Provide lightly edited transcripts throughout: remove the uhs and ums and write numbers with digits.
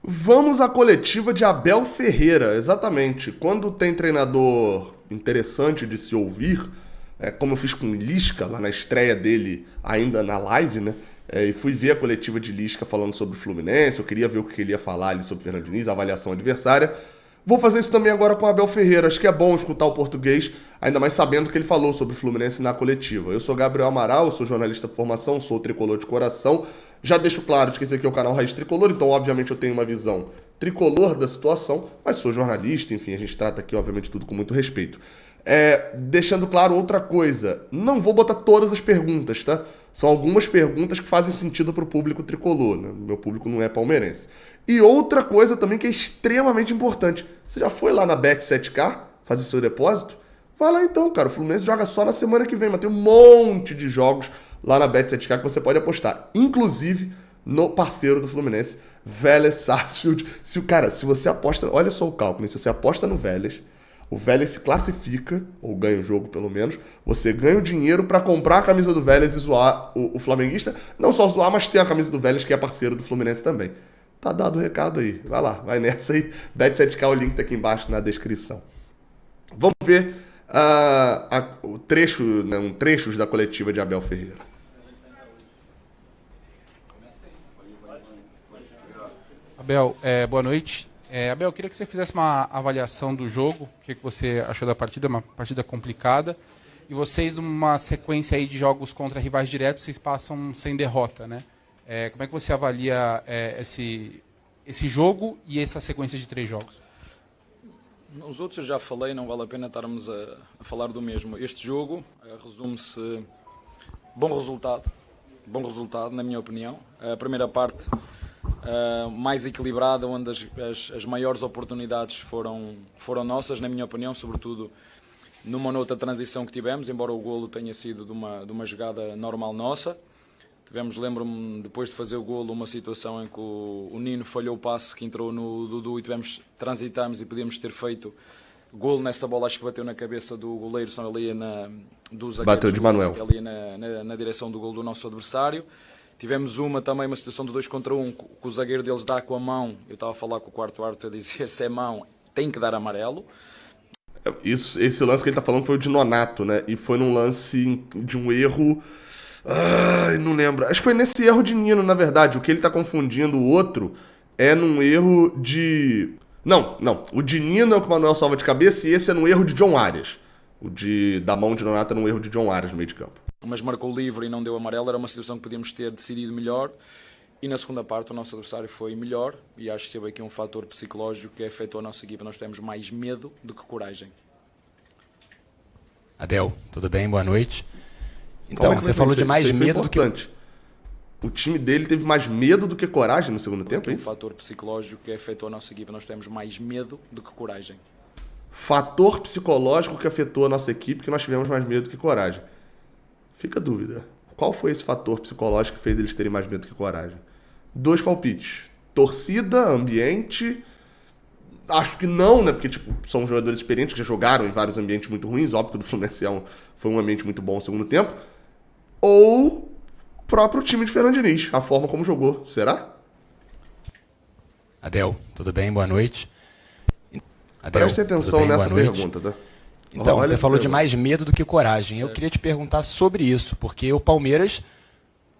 Vamos à coletiva de Abel Ferreira, exatamente. Quando tem treinador interessante de se ouvir, como eu fiz com o Lisca lá na estreia dele, ainda na live, né? E fui ver a coletiva de Lisca falando sobre o Fluminense, eu queria ver o que ele ia falar ali sobre o Fernando Diniz, a avaliação adversária. Vou fazer isso também agora com o Abel Ferreira. Acho que é bom escutar o português, ainda mais sabendo que ele falou sobre o Fluminense na coletiva. Eu sou Gabriel Amaral, eu sou jornalista por formação, sou tricolor de coração. Já deixo claro de que esse aqui é o canal Raiz Tricolor, então obviamente eu tenho uma visão tricolor da situação, mas sou jornalista, enfim, a gente trata aqui obviamente tudo com muito respeito. Deixando claro outra coisa, não vou botar todas as perguntas, tá? São algumas perguntas que fazem sentido pro público tricolor, né? Meu público não é palmeirense. E outra coisa também que é extremamente importante, você já foi lá na Bet7k fazer seu depósito? Vai lá então, cara, o Fluminense joga só na semana que vem, mas tem um monte de jogos lá na Bet7k que você pode apostar, inclusive no parceiro do Fluminense, Vélez Sarsfield. Se você aposta, olha só o cálculo, se você aposta no Vélez, o Vélez se classifica, ou ganha o jogo pelo menos, você ganha o dinheiro pra comprar a camisa do Vélez e zoar o flamenguista. Não só zoar, mas tem a camisa do Vélez que é parceiro do Fluminense também. Tá dado o recado aí. Vai lá, vai nessa aí. Bet7k, o link tá aqui embaixo na descrição. Vamos ver o trecho, né, trechos da coletiva de Abel Ferreira. Abel, boa noite. Abel, eu queria que você fizesse uma avaliação do jogo, o que você achou da partida, uma partida complicada, e vocês, numa sequência aí de jogos contra rivais diretos, vocês passam sem derrota, né? Como é que você avalia esse jogo e essa sequência de 3 jogos? Os outros eu já falei, não vale a pena estarmos a falar do mesmo. Este jogo resume-se bom resultado, na minha opinião. A primeira parte mais equilibrada, onde as maiores oportunidades foram nossas, na minha opinião, sobretudo numa outra transição que tivemos, embora o golo tenha sido de uma jogada normal nossa. Tivemos, lembro-me, depois de fazer o golo, uma situação em que o Nino falhou o passe que entrou no Dudu e transitamos e podíamos ter feito golo nessa bola, acho que bateu na cabeça do goleiro, só ali do zagueiro. Bateu de Manuel. Ali na direção do golo do nosso adversário. Tivemos também uma situação de 2 contra 1, que o zagueiro deles dá com a mão. Eu estava a falar com o quarto árbitro a dizer se é mão, tem que dar amarelo. Esse lance que ele tá falando foi o de Nonato, né? E foi num lance de um erro. Ai, não lembro. Acho que foi nesse erro de Nino, na verdade. O que ele tá confundindo o outro é num erro de. Não. O de Nino é o que o Manuel salva de cabeça e esse é num erro de John Arias. O da mão de Nonato é num erro de John Arias no meio de campo. Mas marcou livre e não deu amarelo, era uma situação que podíamos ter decidido melhor. E na segunda parte o nosso adversário foi melhor e acho que teve aqui um fator psicológico que afetou a nossa equipa. Nós temos mais medo do que coragem. Abel, tudo bem? Boa noite. Então, você falou de mais medo do que... O time dele teve mais medo do que coragem no segundo tempo, é isso? Um fator psicológico que afetou a nossa equipa. Nós temos mais medo do que coragem. Fator psicológico que afetou a nossa equipe, que nós tivemos mais medo do que coragem. Fica a dúvida. Qual foi esse fator psicológico que fez eles terem mais medo do que coragem? 2 palpites. Torcida, ambiente. Acho que não, né? Porque são jogadores experientes que já jogaram em vários ambientes muito ruins. Óbvio que o do Fluminense foi um ambiente muito bom no segundo tempo. Ou próprio time de Fernando Diniz, a forma como jogou. Será? Abel, tudo bem? Boa noite. Abel, preste atenção nessa pergunta, tá? Então, você falou de mais medo do que coragem. Eu queria te perguntar sobre isso, porque o Palmeiras,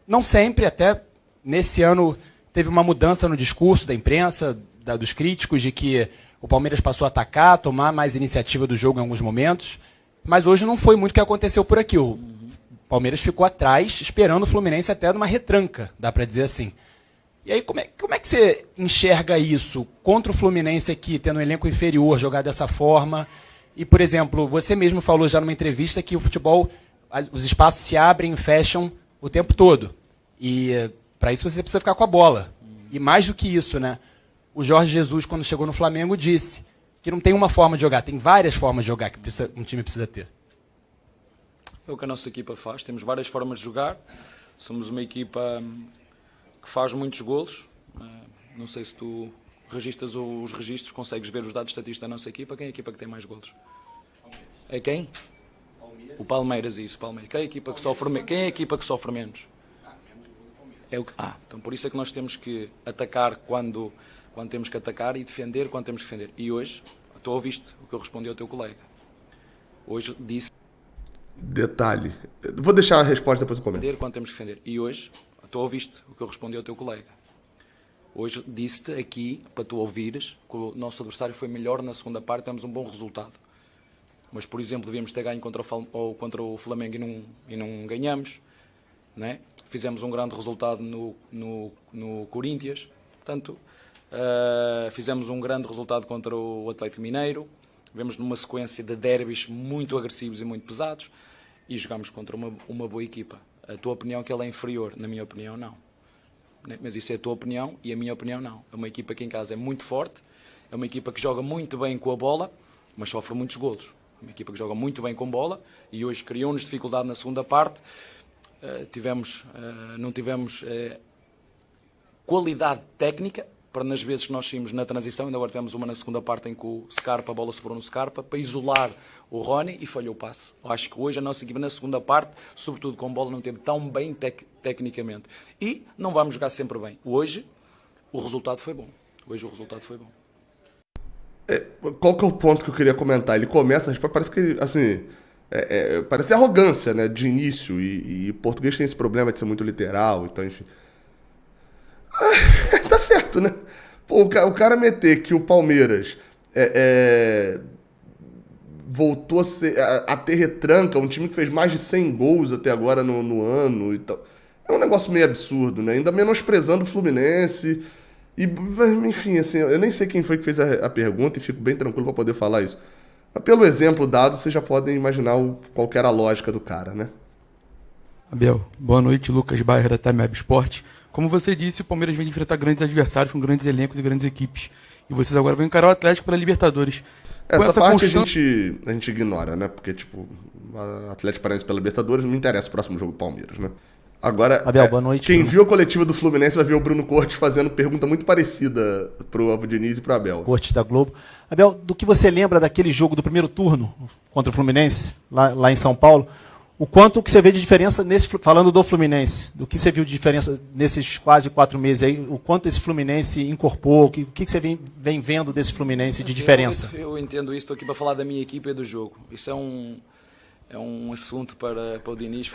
não sempre, até nesse ano, teve uma mudança no discurso da imprensa, dos críticos, de que o Palmeiras passou a atacar, tomar mais iniciativa do jogo em alguns momentos, mas hoje não foi muito o que aconteceu por aqui. O Palmeiras ficou atrás, esperando o Fluminense até numa retranca, dá para dizer assim. E aí, como é que você enxerga isso contra o Fluminense aqui, tendo um elenco inferior, jogar dessa forma? E, por exemplo, você mesmo falou já numa entrevista que o futebol, os espaços se abrem e fecham o tempo todo. E para isso você precisa ficar com a bola. E mais do que isso, né? O Jorge Jesus, quando chegou no Flamengo, disse que não tem uma forma de jogar, tem várias formas de jogar que um time precisa ter. É o que a nossa equipa faz, temos várias formas de jogar. Somos uma equipa que faz muitos golos. Não sei se tu registras os registros, consegues ver os dados estatísticos da nossa equipa. Quem é a equipa que tem mais golos? É quem? O Palmeiras, isso, Palmeiras. Quem é a equipa que sofre menos? É o que... então por isso é que nós temos que atacar quando quando temos que atacar e defender quando temos que defender. E hoje, tu ouviste o que eu respondi ao teu colega. Hoje disse... Detalhe. Vou deixar a resposta depois do comentário. Quando temos que defender. E hoje, tu ouviste o que eu respondi ao teu colega. Hoje disse-te aqui, para tu ouvires, que o nosso adversário foi melhor na segunda parte, temos um bom resultado. Mas, por exemplo, devíamos ter ganho contra o Flamengo e não ganhamos. Né? Fizemos um grande resultado no Corinthians. Portanto, fizemos um grande resultado contra o Atlético Mineiro. Vemos numa sequência de derbys muito agressivos e muito pesados. E jogámos contra uma boa equipa. A tua opinião é que ela é inferior? Na minha opinião, não. Mas isso é a tua opinião e a minha opinião não. É uma equipa que em casa é muito forte, é uma equipa que joga muito bem com a bola, mas sofre muitos golos. É uma equipa que joga muito bem com bola e hoje criou-nos dificuldade na segunda parte. Não tivemos qualidade técnica para nas vezes que nós saímos na transição, ainda agora tivemos uma na segunda parte em que o Scarpa, a bola sobrou no Scarpa, para isolar o Rony e falhou o passe. Eu acho que hoje a nossa equipa na segunda parte, sobretudo com bola, não teve tão bem tecnicamente. E não vamos jogar sempre bem. Hoje o resultado foi bom. Qual que é o ponto que eu queria comentar? Ele começa, parece que, assim, parece arrogância, né, de início, e português tem esse problema de ser muito literal, então, enfim. Tá certo, né? Pô, o cara meter que o Palmeiras voltou a ter retranca, um time que fez mais de 100 gols até agora no ano e tal. É um negócio meio absurdo, né? Ainda menosprezando o Fluminense. E, enfim, assim, eu nem sei quem foi que fez a pergunta e fico bem tranquilo pra poder falar isso. Mas pelo exemplo dado, vocês já podem imaginar qual que era a lógica do cara, né? Abel, boa noite, Lucas Bairro da Time Web Sport. Como você disse, o Palmeiras vem de enfrentar grandes adversários com grandes elencos e grandes equipes. E vocês agora vão encarar o Atlético pela Libertadores. Essa parte a gente ignora, né? Porque, tipo, o Atlético Paranaense pela Libertadores não me interessa o próximo jogo do Palmeiras, né? Agora, Abel, boa noite. Quem viu a coletiva do Fluminense vai ver o Bruno Cortes fazendo pergunta muito parecida pro Alvo Diniz e pro Abel. Cortes da Globo. Abel, do que você lembra daquele jogo do primeiro turno contra o Fluminense, lá em São Paulo? O quanto que você vê de diferença, falando do Fluminense, do que você viu de diferença nesses quase 4 meses aí, o quanto esse Fluminense incorporou, o que você vem vendo desse Fluminense de diferença? Eu entendo isso, estou aqui para falar da minha equipa e do jogo. Isso é um assunto para o Diniz.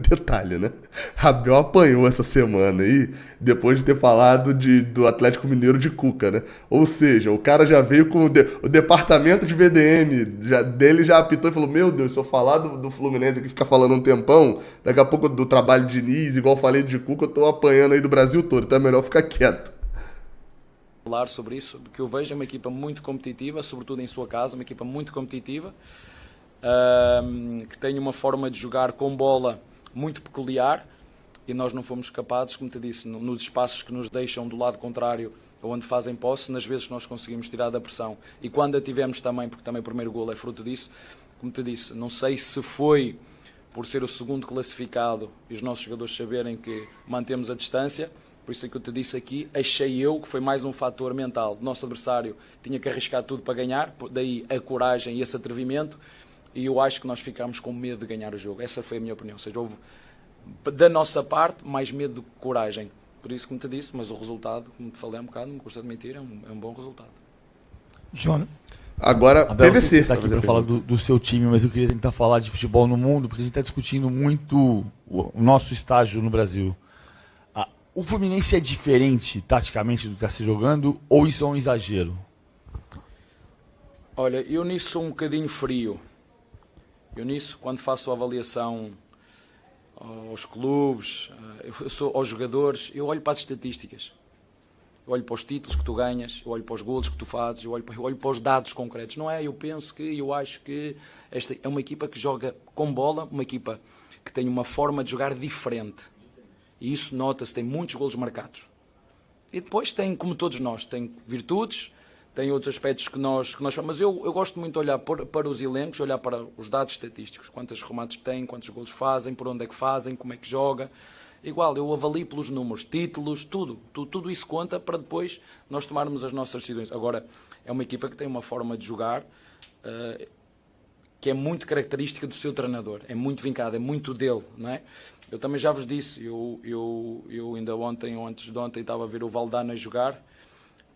Detalhe, né? Abel apanhou essa semana aí, depois de ter falado do Atlético Mineiro de Cuca, né? Ou seja, o cara já veio com o departamento de VDM dele já apitou e falou: meu Deus, se eu falar do Fluminense aqui, ficar falando um tempão, daqui a pouco do trabalho de Diniz, igual eu falei de Cuca, eu tô apanhando aí do Brasil todo, então é melhor ficar quieto. Falar sobre isso, porque eu vejo uma equipa muito competitiva, sobretudo em sua casa, uma equipa muito competitiva, que tem uma forma de jogar com bola muito peculiar e nós não fomos capazes, como te disse, nos espaços que nos deixam do lado contrário, onde fazem posse, nas vezes que nós conseguimos tirar da pressão e quando a tivemos também, porque também o primeiro golo é fruto disso, como te disse, não sei se foi por ser o segundo classificado e os nossos jogadores saberem que mantemos a distância, por isso é que eu te disse aqui, achei eu que foi mais um fator mental. O nosso adversário tinha que arriscar tudo para ganhar, daí a coragem e esse atrevimento. E eu acho que nós ficámos com medo de ganhar o jogo. Essa foi a minha opinião. Ou seja, houve, da nossa parte, mais medo do que coragem. Por isso, como te disse, mas o resultado, como te falei há um bocado, não me custa de mentir, é um bom resultado. João. Agora, Abel, PVC. Você está aqui para falar do seu time, mas eu queria tentar falar de futebol no mundo, porque a gente está discutindo muito o nosso estágio no Brasil. O Fluminense é diferente, taticamente, do que está se jogando, ou isso é um exagero? Olha, eu nisso sou um bocadinho frio. Eu nisso, quando faço a avaliação aos clubes, aos jogadores, eu olho para as estatísticas. Eu olho para os títulos que tu ganhas, eu olho para os golos que tu fazes, eu olho para os dados concretos. Não é? Eu penso que, eu acho que esta é uma equipa que joga com bola, uma equipa que tem uma forma de jogar diferente. E isso nota-se, tem muitos golos marcados. E depois tem, como todos nós, tem virtudes, tem outros aspectos que nós mas eu gosto muito de olhar para os elencos, olhar para os dados estatísticos, quantos remates têm, quantos golos fazem, por onde é que fazem, como é que joga. Igual, eu avalio pelos números, títulos, tudo isso conta para depois nós tomarmos as nossas decisões. Agora, é uma equipa que tem uma forma de jogar que é muito característica do seu treinador, é muito vincada, é muito dele, não é? Eu também já vos disse, eu ainda ontem ou antes de ontem estava a ver o Valdano a jogar.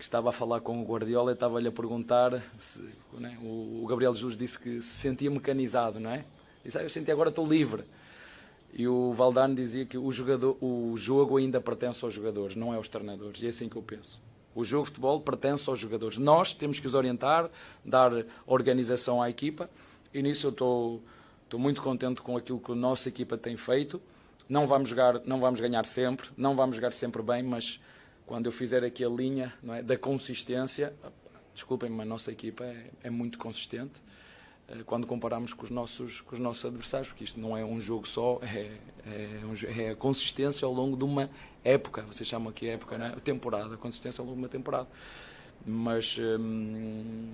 que estava a falar com o Guardiola e estava-lhe a perguntar se, né, o Gabriel Jesus disse que se sentia mecanizado, não é? Disse, eu senti, agora estou livre. E o Valdano dizia que o jogo ainda pertence aos jogadores, não é aos treinadores. E é assim que eu penso. O jogo de futebol pertence aos jogadores. Nós temos que os orientar, dar organização à equipa, e nisso eu estou muito contente com aquilo que a nossa equipa tem feito. Não vamos ganhar sempre, não vamos jogar sempre bem, mas quando eu fizer aqui a linha, não é, da consistência, desculpem, mas a nossa equipa é muito consistente quando comparamos com os nossos adversários, porque isto não é um jogo só, é a consistência ao longo de uma época, vocês chamam aqui época, não é? Temporada, a consistência ao longo de uma temporada. Mas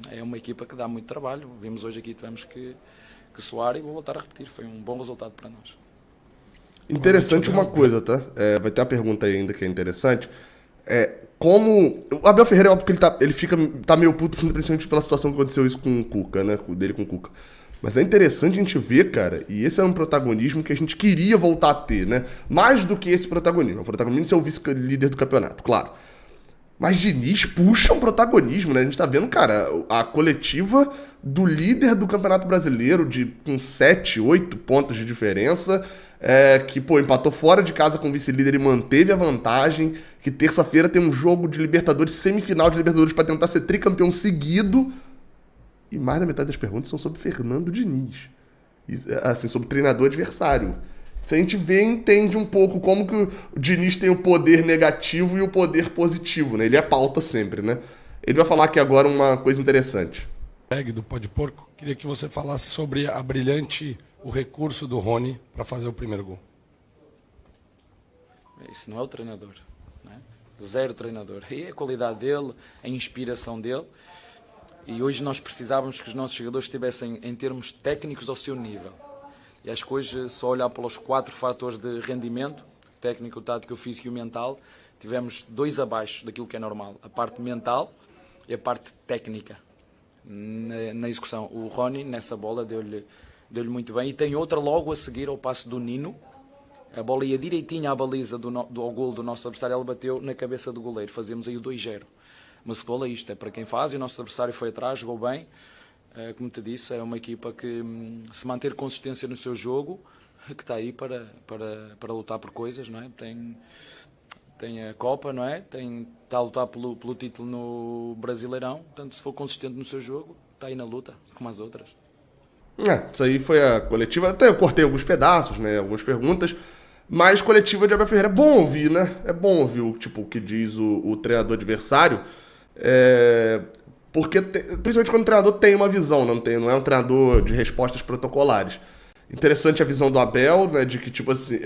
é uma equipa que dá muito trabalho. Vimos hoje aqui, tivemos que suar, e vou voltar a repetir, foi um bom resultado para nós. Interessante uma coisa, tá? Vai ter uma pergunta aí ainda que é interessante. Como... O Abel Ferreira, é óbvio que ele tá meio puto, principalmente pela situação que aconteceu isso com o Cuca, né? Dele com o Cuca. Mas é interessante a gente ver, cara, e esse é um protagonismo que a gente queria voltar a ter, né? Mais do que esse protagonismo. O protagonismo é ser o vice-líder do campeonato, claro. Mas Diniz puxa um protagonismo, né? A gente tá vendo, cara, a coletiva do líder do Campeonato Brasileiro, com 7, 8 pontos de diferença, que, empatou fora de casa com o vice-líder e manteve a vantagem, que terça-feira tem um jogo de Libertadores, semifinal de Libertadores, pra tentar ser tricampeão seguido. E mais da metade das perguntas são sobre Fernando Diniz. Assim, sobre o treinador adversário. Se a gente vê e entende um pouco como que o Diniz tem o poder negativo e o poder positivo, né? Ele é pauta sempre, né? Ele vai falar aqui agora uma coisa interessante. Do Pó de Porco, queria que você falasse sobre o recurso do Rony para fazer o primeiro gol. Isso não é o treinador, né? Zero treinador. E a qualidade dele, a inspiração dele. E hoje nós precisávamos que os nossos jogadores estivessem, em termos técnicos, ao seu nível. E acho que hoje, só olhar pelos 4 fatores de rendimento, o técnico, o tático, o físico e o mental, tivemos 2 abaixo daquilo que é normal. A parte mental e a parte técnica na execução. O Rony, nessa bola, deu-lhe muito bem. E tem outra logo a seguir ao passe do Nino. A bola ia direitinho à baliza ao golo do nosso adversário, ela bateu na cabeça do goleiro. Fazemos aí o 2-0. Mas o futebol é isto, é para quem faz, e o nosso adversário foi atrás, jogou bem. Como te disse, é uma equipa que, se manter consistência no seu jogo, que está aí para lutar por coisas, não é? Tem a Copa, não é? Está a lutar pelo título no Brasileirão, portanto, se for consistente no seu jogo, está aí na luta, como as outras. Isso aí foi a coletiva, até eu cortei alguns pedaços, né, algumas perguntas, mas coletiva de Abel Ferreira é bom ouvir, né? É bom ouvir o que diz o treinador adversário, porque principalmente quando o treinador tem uma visão, não é um treinador de respostas protocolares. Interessante a visão do Abel, né, de que, tipo assim,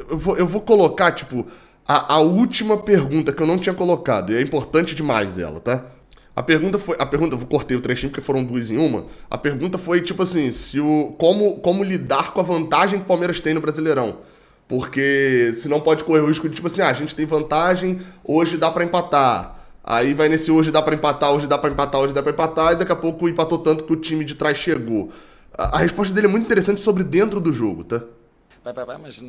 eu vou colocar, tipo, a última pergunta que eu não tinha colocado, e é importante demais ela, tá? A pergunta, eu cortei o trechinho porque foram 2 em uma. A pergunta foi, tipo assim, como lidar com a vantagem que o Palmeiras tem no Brasileirão. Porque se não pode correr o risco de, tipo assim, a gente tem vantagem, hoje dá pra empatar. Aí vai nesse hoje dá pra empatar, hoje dá pra empatar, hoje dá pra empatar, e daqui a pouco empatou tanto que o time de trás chegou. A resposta dele é muito interessante sobre dentro do jogo, tá? Mas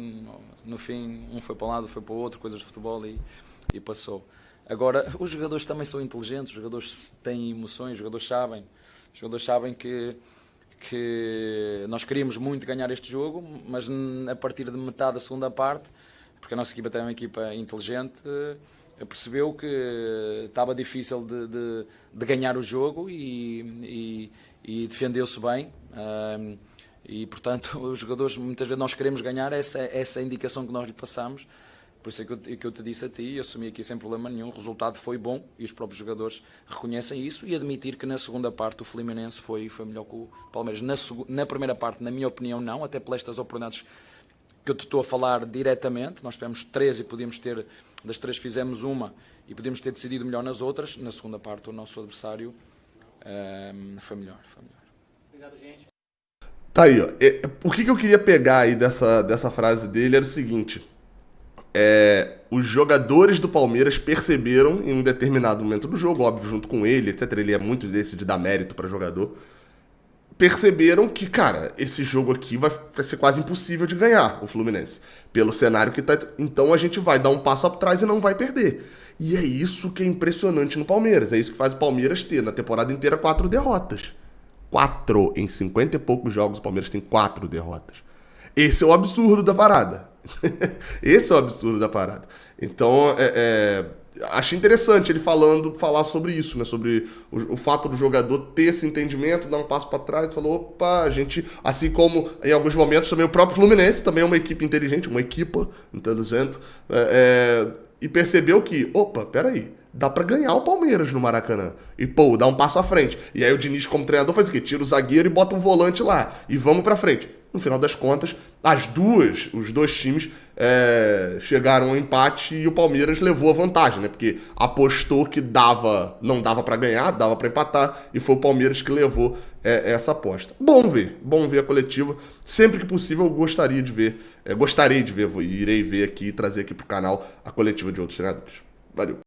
no fim, um foi para um lado, foi para o outro, coisas de futebol e passou. Agora, os jogadores também são inteligentes, os jogadores têm emoções, os jogadores sabem que nós queríamos muito ganhar este jogo, mas a partir de metade da segunda parte, porque a nossa equipa tem uma equipa inteligente, percebeu que estava difícil de ganhar o jogo e defendeu-se bem. E, portanto, os jogadores, muitas vezes nós queremos ganhar, essa é a indicação que nós lhe passamos. Por isso é que eu te disse a ti, e assumi aqui sem problema nenhum, o resultado foi bom e os próprios jogadores reconhecem isso, e admitir que na segunda parte o Fluminense foi melhor que o Palmeiras. Na primeira parte, na minha opinião, não, até por estas oportunidades que eu te estou a falar diretamente. Nós tivemos 3 e podíamos ter, das 3 fizemos uma e podíamos ter decidido melhor nas outras. Na segunda parte o nosso adversário foi melhor. Obrigado, gente. Tá aí, ó. O que eu queria pegar aí dessa frase dele era o seguinte: os jogadores do Palmeiras perceberam em um determinado momento do jogo, óbvio, junto com ele, etc. Ele é muito desse de dar mérito para jogador. Perceberam que, cara, esse jogo aqui vai ser quase impossível de ganhar, o Fluminense, pelo cenário que tá. Então a gente vai dar um passo atrás e não vai perder. E é isso que é impressionante no Palmeiras. É isso que faz o Palmeiras ter, na temporada inteira, 4 derrotas. 4 em 50 e poucos jogos, o Palmeiras tem 4 derrotas. Esse é o absurdo da parada. Esse é o absurdo da parada. Então, achei interessante ele falar sobre isso, né? Sobre o fato do jogador ter esse entendimento, dar um passo para trás e falou, opa, a gente, assim como em alguns momentos também o próprio Fluminense, também é uma equipe inteligente, uma equipa inteligente, e percebeu que, opa, peraí, dá pra ganhar o Palmeiras no Maracanã. E, pô, dá um passo à frente. E aí o Diniz, como treinador, faz o quê? Tira o zagueiro e bota um volante lá. E vamos pra frente. No final das contas, os dois times chegaram ao empate e o Palmeiras levou a vantagem, né? Porque apostou que não dava pra ganhar, dava pra empatar, e foi o Palmeiras que levou essa aposta. Bom ver a coletiva. Sempre que possível eu gostaria de ver, irei ver aqui e trazer aqui pro canal a coletiva de outros treinadores. Valeu.